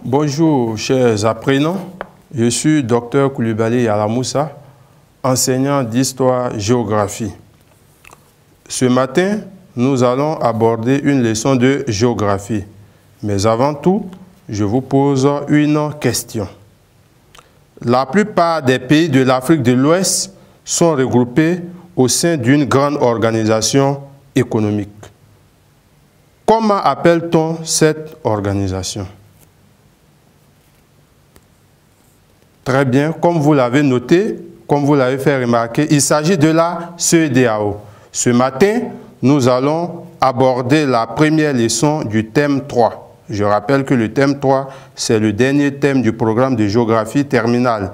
Bonjour chers apprenants, je suis Dr Koulibaly Yalamoussa, enseignant d'histoire-géographie. Ce matin, nous allons aborder une leçon de géographie. Mais avant tout, je vous pose une question. La plupart des pays de l'Afrique de l'Ouest sont regroupés au sein d'une grande organisation économique. Comment appelle-t-on cette organisation? Très bien, comme vous l'avez noté, comme vous l'avez fait remarquer, il s'agit de la CEDEAO. Ce matin, nous allons aborder la première leçon du thème 3. Je rappelle que le thème 3, c'est le dernier thème du programme de géographie terminale.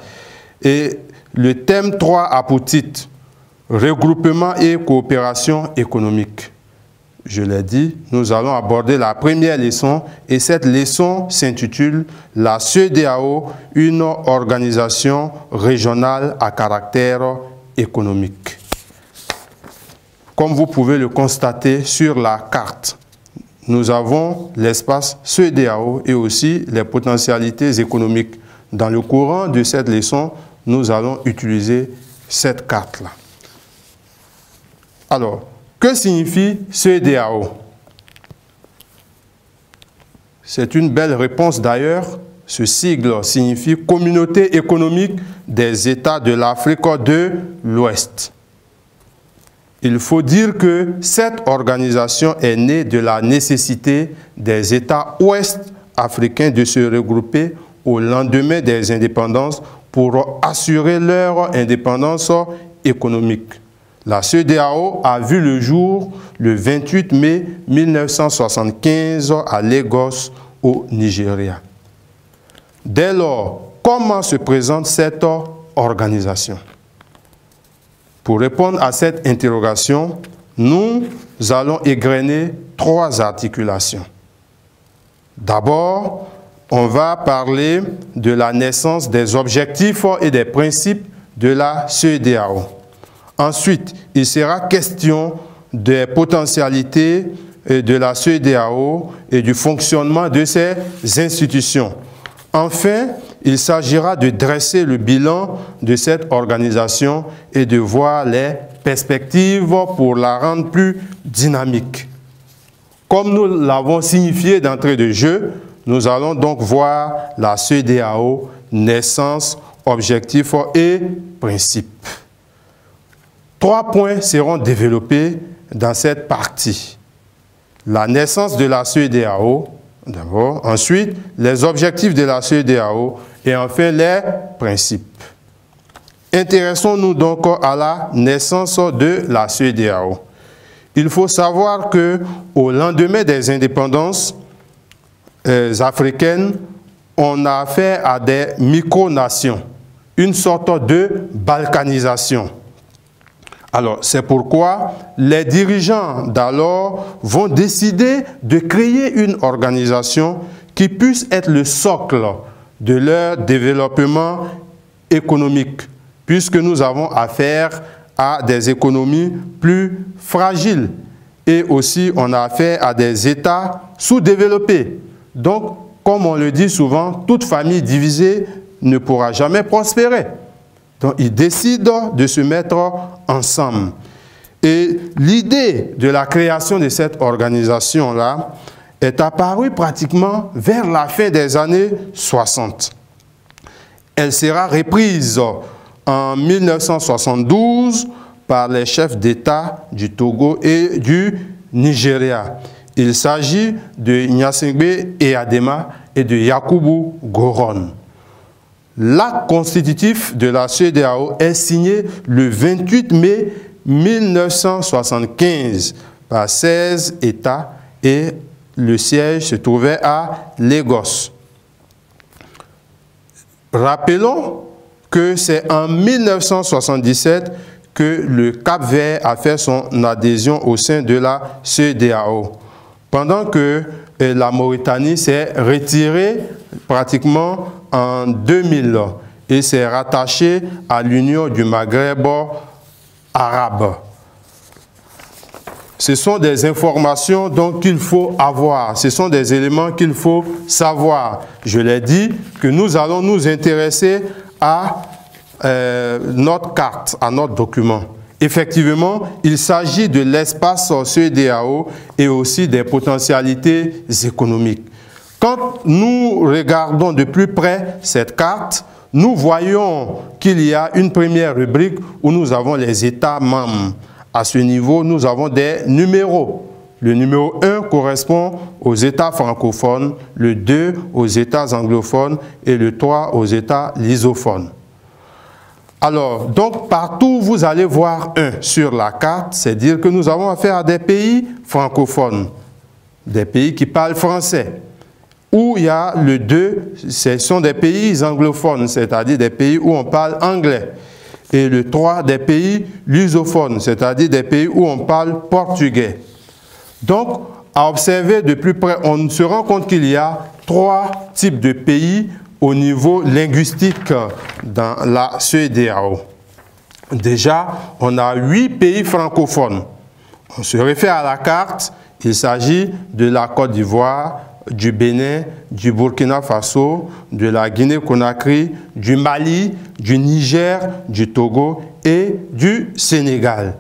Et le thème 3 a pour titre « Regroupement et coopération économique ». Je l'ai dit, nous allons aborder la première leçon et cette leçon s'intitule « La CEDEAO, une organisation régionale à caractère économique ». Comme vous pouvez le constater sur la carte, nous avons l'espace CEDEAO et aussi les potentialités économiques. Dans le courant de cette leçon, nous allons utiliser cette carte-là. Alors, que signifie CEDEAO? C'est une belle réponse d'ailleurs. Ce sigle signifie Communauté économique des États de l'Afrique de l'Ouest. Il faut dire que cette organisation est née de la nécessité des États ouest-africains de se regrouper au lendemain des indépendances pour assurer leur indépendance économique. La CEDEAO a vu le jour le 28 mai 1975 à Lagos, au Nigeria. Dès lors, comment se présente cette organisation? Pour répondre à cette interrogation, nous allons égrener trois articulations. D'abord, on va parler de la naissance des objectifs et des principes de la CEDEAO. Ensuite, il sera question des potentialités de la CEDEAO et du fonctionnement de ses institutions. Enfin, il s'agira de dresser le bilan de cette organisation et de voir les perspectives pour la rendre plus dynamique. Comme nous l'avons signifié d'entrée de jeu, nous allons donc voir la CEDEAO, naissance, objectifs et principes. Trois points seront développés dans cette partie. La naissance de la CEDEAO, d'abord. Ensuite, les objectifs de la CEDEAO et enfin les principes. Intéressons-nous donc à la naissance de la CEDEAO. Il faut savoir qu'au lendemain des indépendances africaines, on a affaire à des micronations, une sorte de balkanisation. Alors, c'est pourquoi les dirigeants d'alors vont décider de créer une organisation qui puisse être le socle de leur développement économique, puisque nous avons affaire à des économies plus fragiles et aussi on a affaire à des États sous-développés. Donc, comme on le dit souvent, toute famille divisée ne pourra jamais prospérer. Donc, ils décident de se mettre ensemble. Et l'idée de la création de cette organisation-là est apparue pratiquement vers la fin des années 60. Elle sera reprise en 1972 par les chefs d'État du Togo et du Nigeria. Il s'agit de Gnassingbé Eyadema et de Yakubu Gowon. L'acte constitutif de la CEDEAO est signé le 28 mai 1975 par 16 États et le siège se trouvait à Lagos. Rappelons que c'est en 1977 que le Cap-Vert a fait son adhésion au sein de la CEDEAO, pendant que la Mauritanie s'est retirée pratiquement en 2000 et s'est rattachée à l'Union du Maghreb arabe. Ce sont des informations donc qu'il faut avoir. Ce sont des éléments qu'il faut savoir. Je l'ai dit que nous allons nous intéresser à notre carte, à notre document. Effectivement, il s'agit de l'espace CEDEAO et aussi des potentialités économiques. Quand nous regardons de plus près cette carte, nous voyons qu'il y a une première rubrique où nous avons les États membres. À ce niveau, nous avons des numéros. Le numéro 1 correspond aux États francophones, le 2 aux États anglophones et le 3 aux États lusophones. Alors, donc, partout où vous allez voir 1 sur la carte, c'est dire que nous avons affaire à des pays francophones, des pays qui parlent français. Où il y a le 2, ce sont des pays anglophones, c'est-à-dire des pays où on parle anglais. Et le 3, des pays lusophones, c'est-à-dire des pays où on parle portugais. Donc, à observer de plus près, on se rend compte qu'il y a 3 types de pays au niveau linguistique dans la CEDEAO. Déjà, on a 8 pays francophones. On se réfère à la carte, il s'agit de la Côte d'Ivoire, du Bénin, du Burkina Faso, de la Guinée-Conakry, du Mali, du Niger, du Togo et du Sénégal.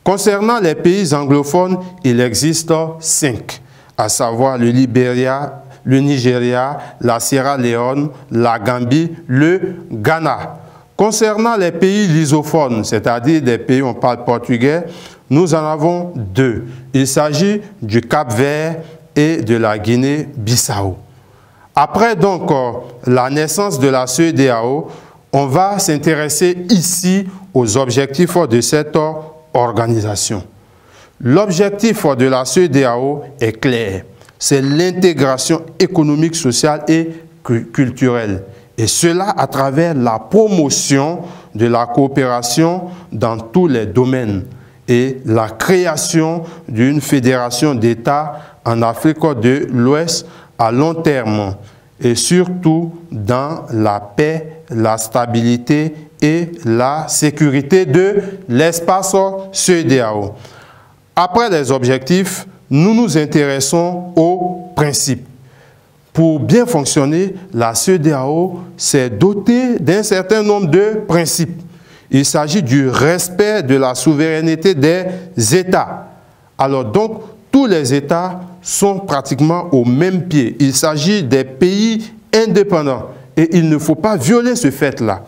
Concernant les pays anglophones, il existe 5, à savoir le Libéria, le Nigeria, la Sierra Leone, la Gambie, le Ghana. Concernant les pays lusophones, c'est-à-dire des pays où on parle portugais, nous en avons 2. Il s'agit du Cap-Vert et de la Guinée-Bissau. Après donc la naissance de la CEDEAO, on va s'intéresser ici aux objectifs de cette organisation. L'objectif de la CEDEAO est clair, c'est l'intégration économique, sociale et culturelle. Et cela à travers la promotion de la coopération dans tous les domaines et la création d'une fédération d'États en Afrique de l'Ouest à long terme et surtout dans la paix, la stabilité et la sécurité de l'espace CEDEAO. Après les objectifs, nous nous intéressons aux principes. Pour bien fonctionner, la CEDEAO s'est dotée d'un certain nombre de principes. Il s'agit du respect de la souveraineté des États. Alors donc, tous les États sont pratiquement au même pied. Il s'agit des pays indépendants et il ne faut pas violer ce fait-là.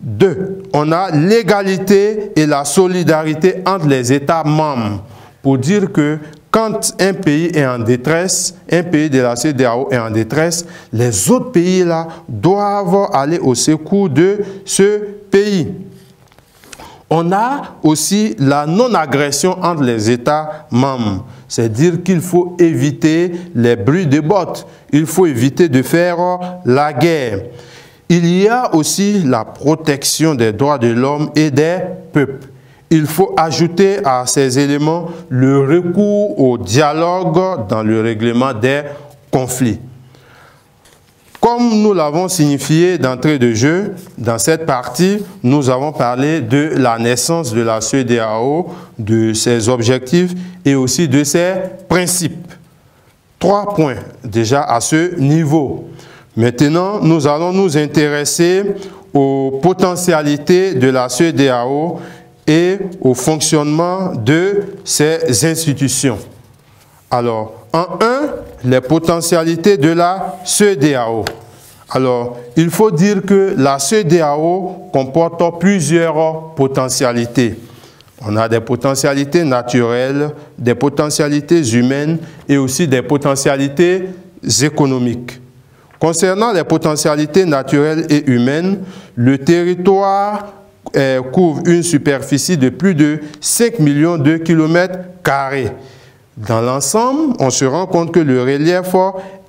2. On a l'égalité et la solidarité entre les États membres pour dire que quand un pays est en détresse, un pays de la CEDEAO est en détresse, les autres pays là doivent aller au secours de ce pays. On a aussi la non-agression entre les États membres. C'est dire qu'il faut éviter les bruits de bottes. Il faut éviter de faire la guerre. Il y a aussi la protection des droits de l'homme et des peuples. Il faut ajouter à ces éléments le recours au dialogue dans le règlement des conflits. Comme nous l'avons signifié d'entrée de jeu, dans cette partie, nous avons parlé de la naissance de la CEDEAO, de ses objectifs et aussi de ses principes. 3 points déjà à ce niveau. Maintenant, nous allons nous intéresser aux potentialités de la CEDEAO et au fonctionnement de ces institutions. Alors, en 1, les potentialités de la CEDEAO. Alors, il faut dire que la CEDEAO comporte plusieurs potentialités. On a des potentialités naturelles, des potentialités humaines et aussi des potentialités économiques. Concernant les potentialités naturelles et humaines, le territoire couvre une superficie de plus de 5 millions de kilomètres carrés. Dans l'ensemble, on se rend compte que le relief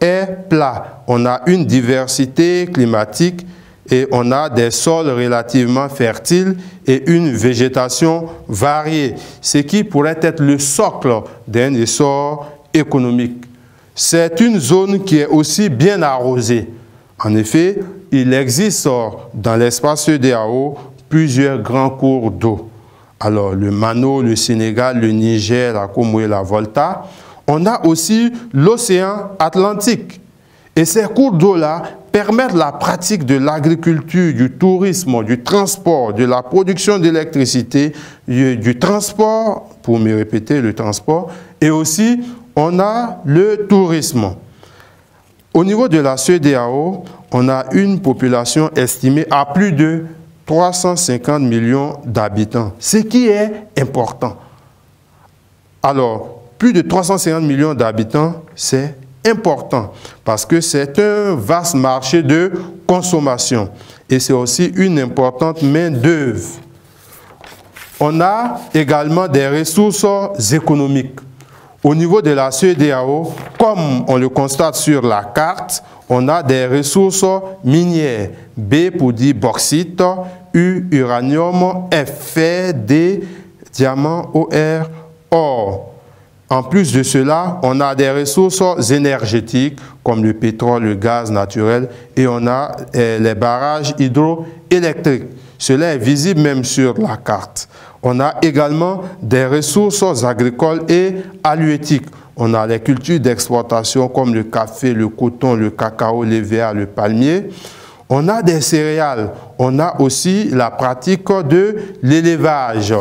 est plat. On a une diversité climatique et on a des sols relativement fertiles et une végétation variée, ce qui pourrait être le socle d'un essor économique. C'est une zone qui est aussi bien arrosée. En effet, il existe dans l'espace CEDEAO plusieurs grands cours d'eau. Alors, le Mano, le Sénégal, le Niger, la Congo et la Volta. On a aussi l'océan Atlantique. Et ces cours d'eau-là permettent la pratique de l'agriculture, du tourisme, du transport, de la production d'électricité, du transport, pour me répéter, le transport, et aussi on a le tourisme. Au niveau de la CEDEAO, on a une population estimée à plus de 350 millions d'habitants, ce qui est important. Alors, plus de 350 millions d'habitants, c'est important parce que c'est un vaste marché de consommation et c'est aussi une importante main-d'œuvre. On a également des ressources économiques. Au niveau de la CEDEAO, comme on le constate sur la carte, on a des ressources minières. B pour dire bauxite, U, uranium, F, fer, D, diamant, OR, or. En plus de cela, on a des ressources énergétiques comme le pétrole, le gaz naturel et on a les barrages hydroélectriques. Cela est visible même sur la carte. On a également des ressources agricoles et halieutiques. On a les cultures d'exportation comme le café, le coton, le cacao, l'EVA, le palmier. On a des céréales. On a aussi la pratique de l'élevage.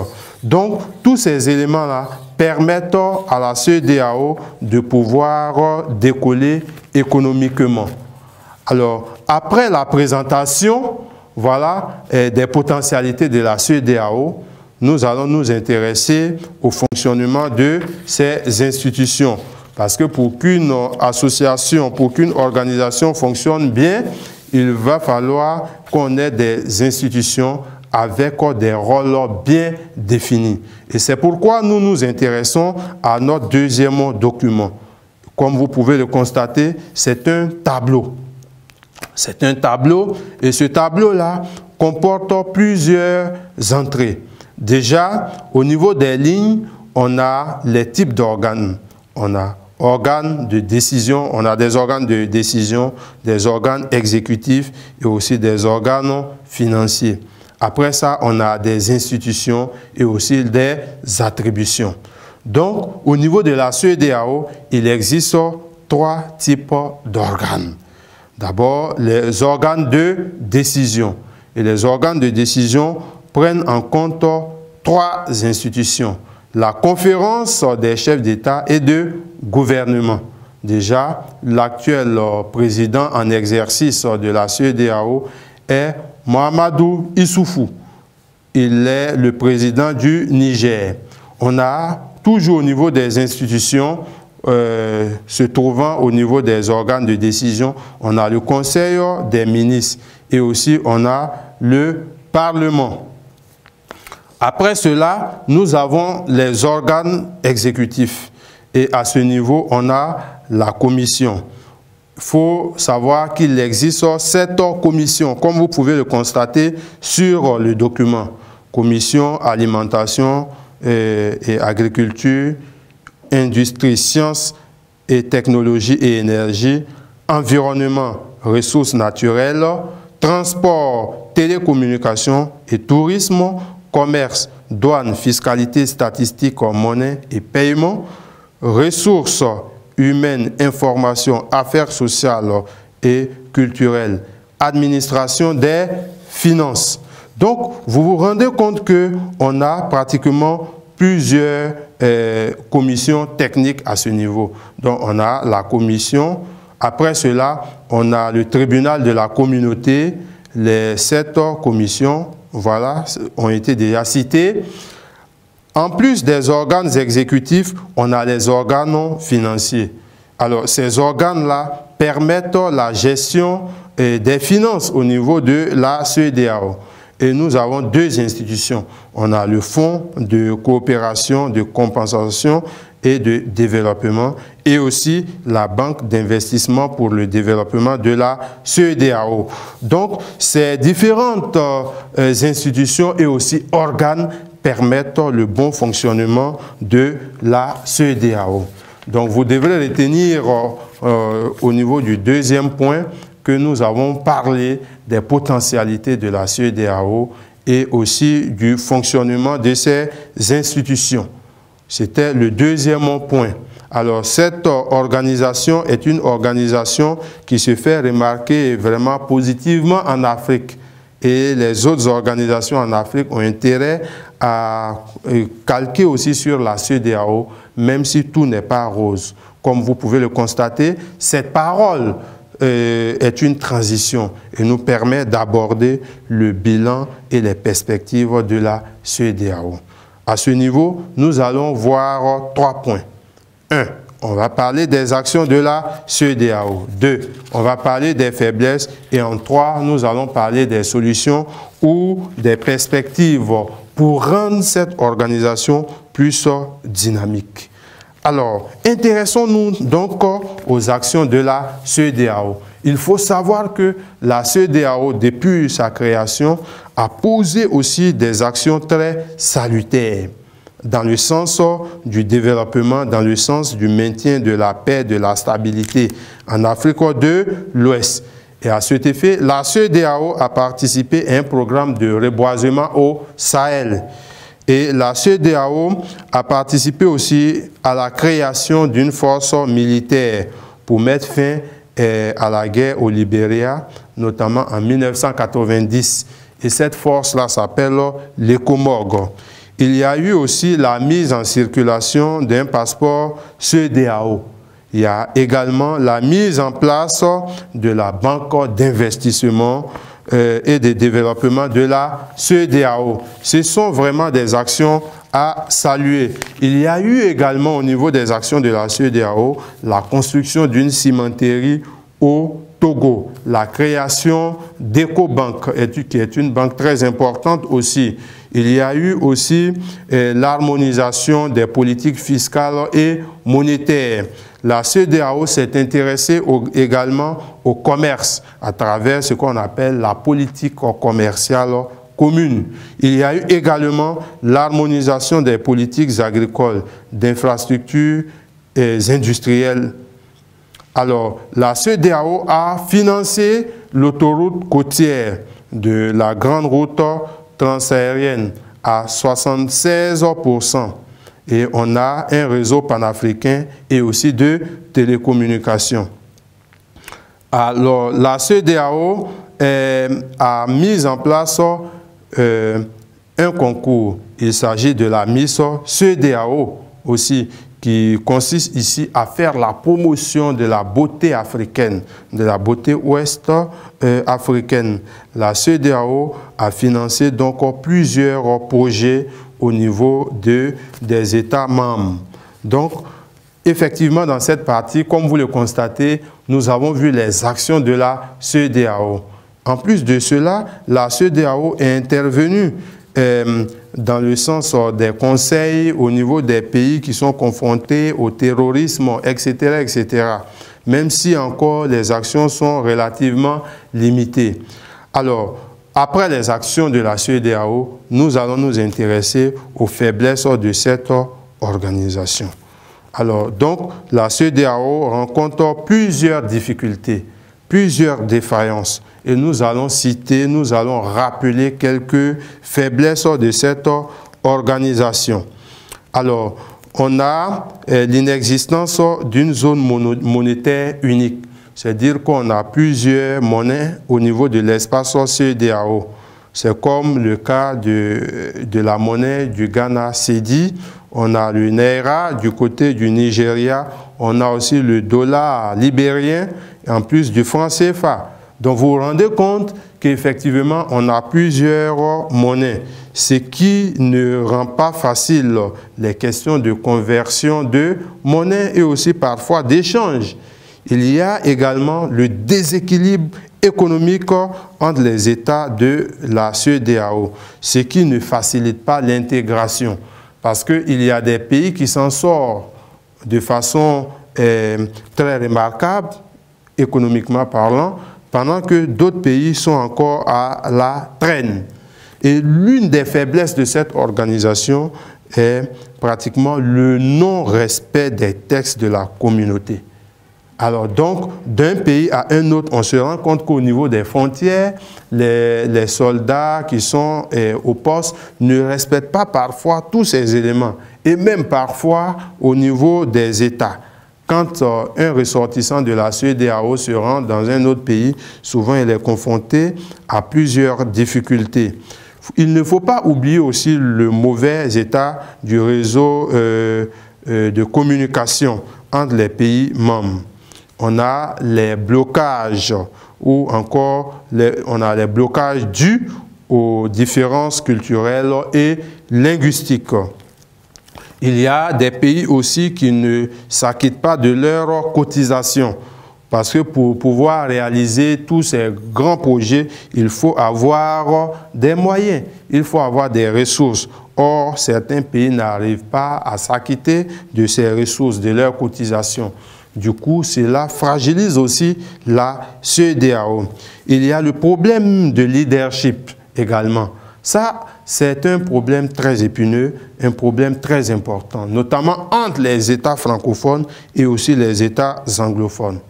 Donc, tous ces éléments-là permettent à la CEDEAO de pouvoir décoller économiquement. Alors, après la présentation, voilà, des potentialités de la CEDEAO, nous allons nous intéresser au fonctionnement de ces institutions. Parce que pour qu'une association, pour qu'une organisation fonctionne bien, il va falloir qu'on ait des institutions avec des rôles bien définis. Et c'est pourquoi nous nous intéressons à notre deuxième document. Comme vous pouvez le constater, c'est un tableau. C'est un tableau et ce tableau-là comporte plusieurs entrées. Déjà, au niveau des lignes, on a les types d'organes. On a organes de décision, on a des organes de décision, des organes exécutifs et aussi des organes financiers. Après ça, on a des institutions et aussi des attributions. Donc, au niveau de la CEDEAO, il existe trois types d'organes. D'abord, les organes de décision. Et les organes de décision prennent en compte trois institutions. La conférence des chefs d'État et de gouvernement. Déjà, l'actuel président en exercice de la CEDEAO est Mahamadou Issoufou. Il est le président du Niger. On a toujours au niveau des institutions, se trouvant au niveau des organes de décision, on a le Conseil des ministres et aussi on a le Parlement. Après cela, nous avons les organes exécutifs et à ce niveau, on a la commission. Il faut savoir qu'il existe 7 commissions, comme vous pouvez le constater sur le document. Commission alimentation et agriculture, industrie, sciences et technologie et énergie, environnement, ressources naturelles, transport, télécommunications et tourisme, commerce, douane, fiscalité, statistique, monnaie et paiement, ressources humaines, information, affaires sociales et culturelles, administration des finances. Donc, vous vous rendez compte qu'on a pratiquement plusieurs commissions techniques à ce niveau. Donc, on a la commission. Après cela, on a le tribunal de la communauté. Les 7 commissions, voilà, ont été déjà citées. En plus des organes exécutifs, on a les organes financiers. Alors, ces organes-là permettent la gestion des finances au niveau de la CEDEAO. Et nous avons 2 institutions. On a le Fonds de coopération, de compensation et de développement et aussi la Banque d'investissement pour le développement de la CEDEAO. Donc, ces différentes institutions et aussi organes permettent le bon fonctionnement de la CEDEAO. Donc, vous devrez retenir au niveau du deuxième point que nous avons parlé des potentialités de la CEDEAO et aussi du fonctionnement de ses institutions. C'était le deuxième point. Alors, cette organisation est une organisation qui se fait remarquer vraiment positivement en Afrique. Et les autres organisations en Afrique ont intérêt à calquer aussi sur la CEDEAO, même si tout n'est pas rose. Comme vous pouvez le constater, cette parole est une transition et nous permet d'aborder le bilan et les perspectives de la CEDEAO. À ce niveau, nous allons voir 3 points. 1. On va parler des actions de la CEDEAO. 2. On va parler des faiblesses. Et en 3, nous allons parler des solutions ou des perspectives pour rendre cette organisation plus dynamique. Alors, intéressons-nous donc aux actions de la CEDEAO. Il faut savoir que la CEDEAO, depuis sa création, a posé aussi des actions très salutaires dans le sens du développement, dans le sens du maintien de la paix, de la stabilité en Afrique de l'Ouest. Et à cet effet, la CEDEAO a participé à un programme de reboisement au Sahel. Et la CEDEAO a participé aussi à la création d'une force militaire pour mettre fin à la guerre au Libéria, notamment en 1990. Et cette force-là s'appelle l'ECOMOG. Il y a eu aussi la mise en circulation d'un passeport CEDEAO. Il y a également la mise en place de la banque d'investissement et de développement de la CEDEAO. Ce sont vraiment des actions à saluer. Il y a eu également au niveau des actions de la CEDEAO la construction d'une cimenterie au Togo, la création d'EcoBank, qui est une banque très importante aussi. Il y a eu aussi l'harmonisation des politiques fiscales et monétaires. La CEDEAO s'est intéressée également au commerce à travers ce qu'on appelle la politique commerciale commune. Il y a eu également l'harmonisation des politiques agricoles, d'infrastructures industrielles. Alors, la CEDEAO a financé l'autoroute côtière de la grande route transaérienne à 76%. Et on a un réseau panafricain et aussi de télécommunications. Alors, la CEDEAO a mis en place un concours. Il s'agit de la Miss CEDEAO aussi, qui consiste ici à faire la promotion de la beauté africaine, de la beauté ouest africaine. La CEDEAO a financé donc plusieurs projets au niveau des États membres. Donc, effectivement, dans cette partie, comme vous le constatez, nous avons vu les actions de la CEDEAO. En plus de cela, la CEDEAO est intervenue dans le sens des conseils au niveau des pays qui sont confrontés au terrorisme, etc., etc., même si encore les actions sont relativement limitées. Alors, après les actions de la CEDEAO, nous allons nous intéresser aux faiblesses de cette organisation. Alors, donc, la CEDEAO rencontre plusieurs difficultés, plusieurs défaillances. Et nous allons citer, nous allons rappeler quelques faiblesses de cette organisation. Alors, on a l'inexistence d'une zone monétaire unique. C'est-à-dire qu'on a plusieurs monnaies au niveau de l'espace CEDEAO. C'est comme le cas de la monnaie du Ghana Cedi. On a le Naira du côté du Nigeria. On a aussi le dollar libérien, en plus du franc CFA. Donc vous vous rendez compte qu'effectivement, on a plusieurs monnaies, ce qui ne rend pas facile les questions de conversion de monnaie et aussi parfois d'échange. Il y a également le déséquilibre économique entre les États de la CEDEAO, ce qui ne facilite pas l'intégration, parce qu'il y a des pays qui s'en sortent de façon très remarquable, économiquement parlant, pendant que d'autres pays sont encore à la traîne. Et l'une des faiblesses de cette organisation est pratiquement le non-respect des textes de la communauté. Alors donc, d'un pays à un autre, on se rend compte qu'au niveau des frontières, les soldats qui sont au poste ne respectent pas parfois tous ces éléments. Et même parfois au niveau des États. Quand un ressortissant de la CEDEAO se rend dans un autre pays, souvent il est confronté à plusieurs difficultés. Il ne faut pas oublier aussi le mauvais état du réseau de communication entre les pays membres. On a les blocages ou encore on a les blocages dus aux différences culturelles et linguistiques. Il y a des pays aussi qui ne s'acquittent pas de leurs cotisations. Parce que pour pouvoir réaliser tous ces grands projets, il faut avoir des moyens, il faut avoir des ressources. Or, certains pays n'arrivent pas à s'acquitter de ces ressources, de leurs cotisations. Du coup, cela fragilise aussi la CEDEAO. Il y a le problème de leadership également. Ça, c'est un problème très épineux, un problème très important, notamment entre les États francophones et aussi les États anglophones.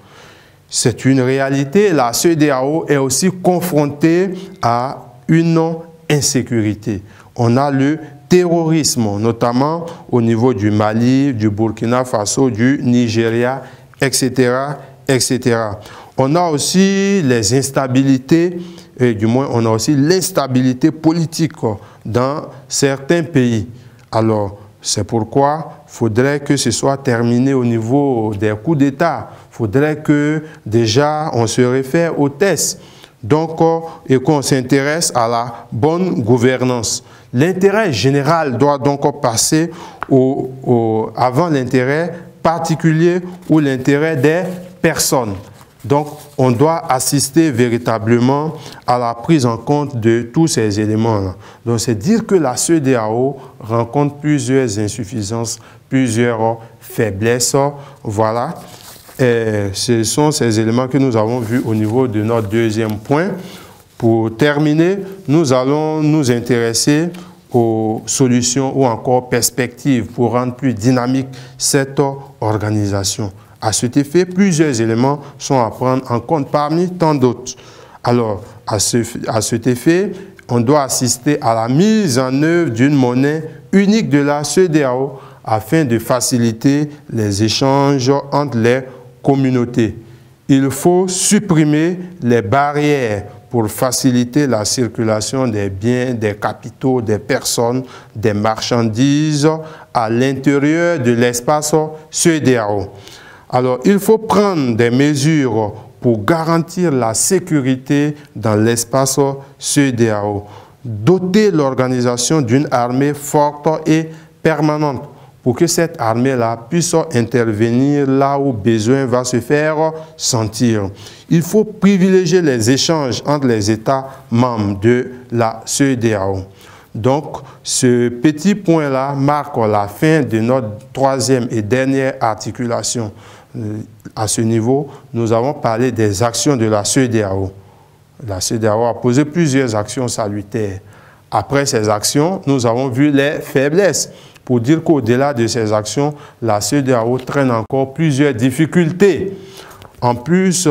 C'est une réalité, la CEDEAO est aussi confrontée à une insécurité. On a le terrorisme, notamment au niveau du Mali, du Burkina Faso, du Nigeria, etc., etc. On a aussi les instabilités, et du moins on a aussi l'instabilité politique dans certains pays. Alors, c'est pourquoi il faudrait que ce soit terminé au niveau des coups d'État. Il faudrait que déjà on se réfère aux tests. Donc, et qu'on s'intéresse à la bonne gouvernance. L'intérêt général doit donc passer avant l'intérêt particulier ou l'intérêt des personnes. Donc, on doit assister véritablement à la prise en compte de tous ces éléments-là. Donc, c'est dire que la CEDEAO rencontre plusieurs insuffisances, plusieurs faiblesses. Voilà. Et ce sont ces éléments que nous avons vus au niveau de notre deuxième point. Pour terminer, nous allons nous intéresser aux solutions ou encore perspectives pour rendre plus dynamique cette organisation. À cet effet, plusieurs éléments sont à prendre en compte parmi tant d'autres. Alors, à cet effet, on doit assister à la mise en œuvre d'une monnaie unique de la CEDEAO afin de faciliter les échanges entre les communautés. Il faut supprimer les barrières pour faciliter la circulation des biens, des capitaux, des personnes, des marchandises à l'intérieur de l'espace CEDEAO. Alors, il faut prendre des mesures pour garantir la sécurité dans l'espace CEDEAO, doter l'organisation d'une armée forte et permanente pour que cette armée-là puisse intervenir là où besoin va se faire sentir. Il faut privilégier les échanges entre les États membres de la CEDEAO. Donc, ce petit point-là marque la fin de notre troisième et dernière articulation. À ce niveau, nous avons parlé des actions de la CEDEAO. La CEDEAO a posé plusieurs actions salutaires. Après ces actions, nous avons vu les faiblesses. Pour dire qu'au-delà de ces actions, la CEDEAO traîne encore plusieurs difficultés. En plus,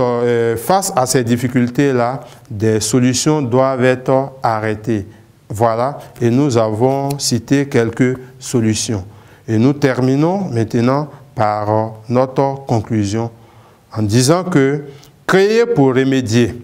face à ces difficultés-là, des solutions doivent être arrêtées. Voilà, et nous avons cité quelques solutions. Et nous terminons maintenant par notre conclusion en disant que créer pour remédier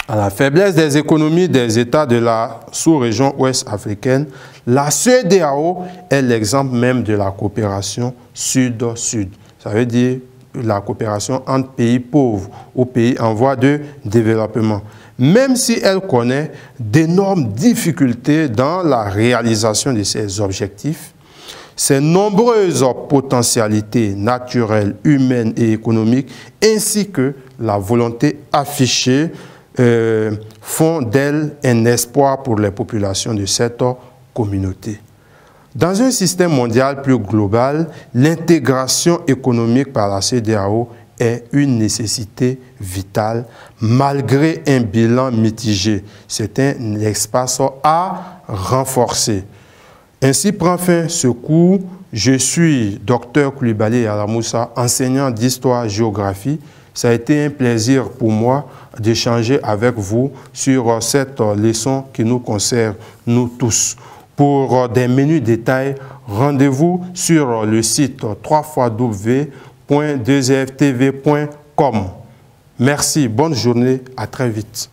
à la faiblesse des économies des États de la sous-région ouest africaine, la CEDEAO est l'exemple même de la coopération sud-sud. Ça veut dire la coopération entre pays pauvres ou pays en voie de développement. Même si elle connaît d'énormes difficultés dans la réalisation de ses objectifs, ses nombreuses potentialités naturelles, humaines et économiques, ainsi que la volonté affichée font d'elle un espoir pour les populations de cette communauté. Dans un système mondial plus global, l'intégration économique par la CEDEAO est une nécessité vitale malgré un bilan mitigé. C'est un espace à renforcer. Ainsi prend fin ce cours. Je suis Dr Coulibaly Alamoussa, enseignant d'histoire-géographie. Ça a été un plaisir pour moi d'échanger avec vous sur cette leçon qui nous concerne, nous tous. Pour des menus détails, rendez-vous sur le site www.2ftv.com. Merci, bonne journée, à très vite.